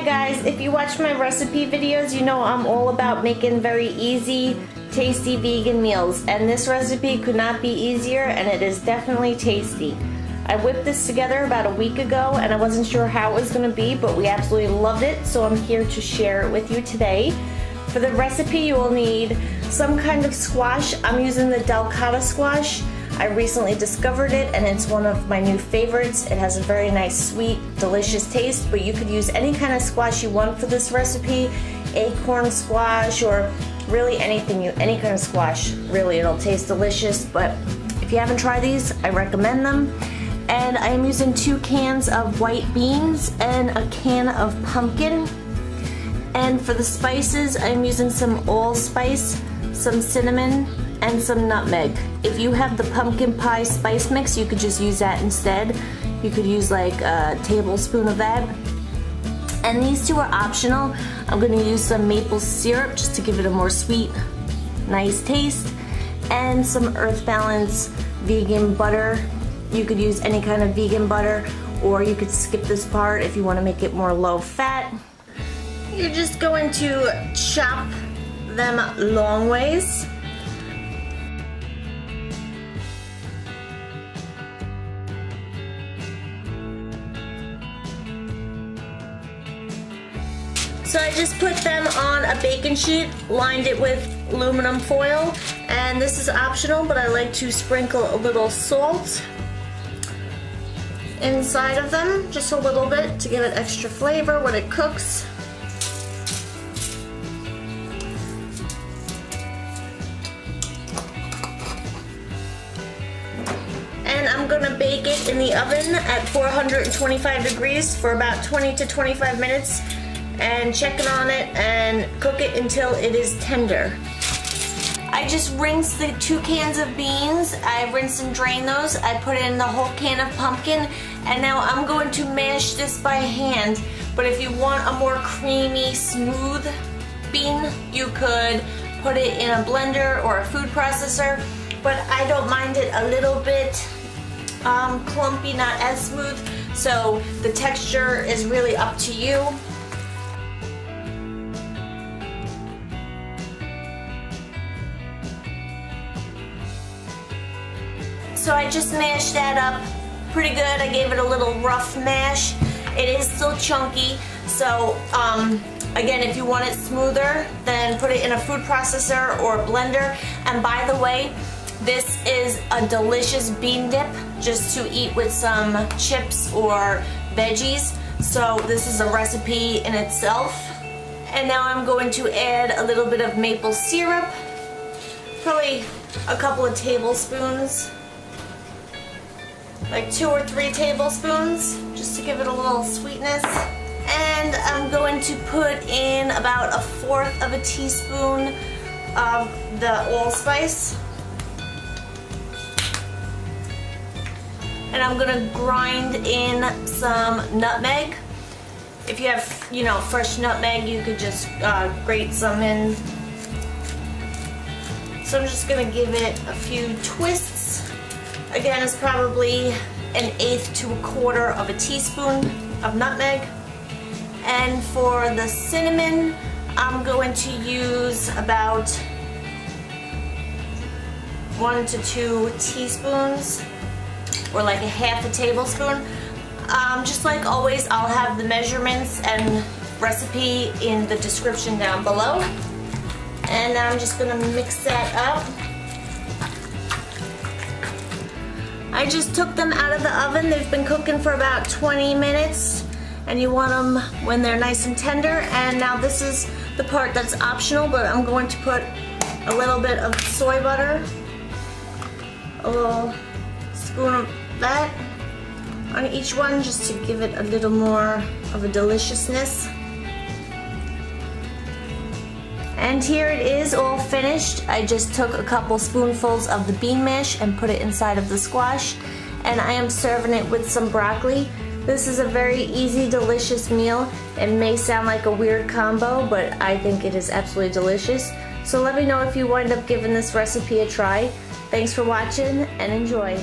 guys, if you watch my recipe videos, you know I'm all about making very easy, tasty vegan meals, and this recipe could not be easier, and it is definitely tasty. I whipped this together about a week ago and I wasn't sure how it was going to be, but we absolutely loved it, so I'm here to share it with you today. For the recipe you will need some kind of squash. I'm using the delicata squash. I recently discovered it and it's one of my new favorites. It has a very nice, sweet, delicious taste, but you could use any kind of squash you want for this recipe. Acorn squash or really anything, any kind of squash. Really, it'll taste delicious, but if you haven't tried these, I recommend them. And I am using 2 cans of white beans and a can of pumpkin. And for the spices, I'm using some allspice, some cinnamon, and some nutmeg. If you have the pumpkin pie spice mix, you could just use that instead. You could use like a tablespoon of that. And these 2 are optional. I'm going to use some maple syrup just to give it a more sweet, nice taste. And some Earth Balance vegan butter. You could use any kind of vegan butter, or you could skip this part if you want to make it more low fat. You're just going to chop them long ways. So I just put them on a baking sheet, lined it with aluminum foil, and this is optional, but I like to sprinkle a little salt inside of them, just a little bit to give it extra flavor when it cooks. And I'm gonna bake it in the oven at 425 degrees for about 20 to 25 minutes and check it on it and cook it until it is tender. I just rinsed the 2 cans of beans. I rinse and drain those. I put in the whole can of pumpkin, and now I'm going to mash this by hand. But if you want a more creamy, smooth bean, you could put it in a blender or a food processor, but I don't mind it a little bit clumpy, not as smooth, so the texture is really up to you. So I just mashed that up pretty good. I gave it a little rough mash. It is still chunky, so again, if you want it smoother, then put it in a food processor or a blender. And by the way, this is a delicious bean dip just to eat with some chips or veggies. So this is a recipe in itself. And now I'm going to add a little bit of maple syrup, probably a couple of tablespoons. Like 2 or 3 tablespoons, just to give it a little sweetness. And I'm going to put in about 1/4 of a teaspoon of the allspice. And I'm gonna grind in some nutmeg. If you have, fresh nutmeg, you could just grate some in. So I'm just gonna give it a few twists. Again, it's probably 1/8 to 1/4 of a teaspoon of nutmeg. And for the cinnamon, I'm going to use about 1 to 2 teaspoons, or like 1/2 tablespoon. Just like always, I'll have the measurements and recipe in the description down below. And now I'm just gonna mix that up. I just took them out of the oven. They've been cooking for about 20 minutes, and you want them when they're nice and tender. And now this is the part that's optional, but I'm going to put a little bit of soy butter, a little spoon of that on each one, just to give it a little more of a deliciousness. And here it is, all finished. I just took a couple spoonfuls of the bean mash and put it inside of the squash, and I am serving it with some broccoli. This is a very easy, delicious meal. It may sound like a weird combo, but I think it is absolutely delicious. So let me know if you wind up giving this recipe a try. Thanks for watching and enjoy.